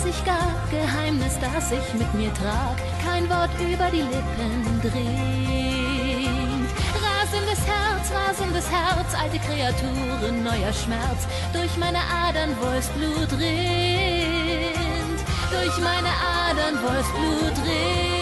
ich gar, Geheimnis, das ich mit mir trag, kein Wort über die Lippen dringt. Rasendes Herz, alte Kreaturen, neuer Schmerz, durch meine Adern Wolfsblut rinnt, durch meine Adern Wolfsblut rinnt.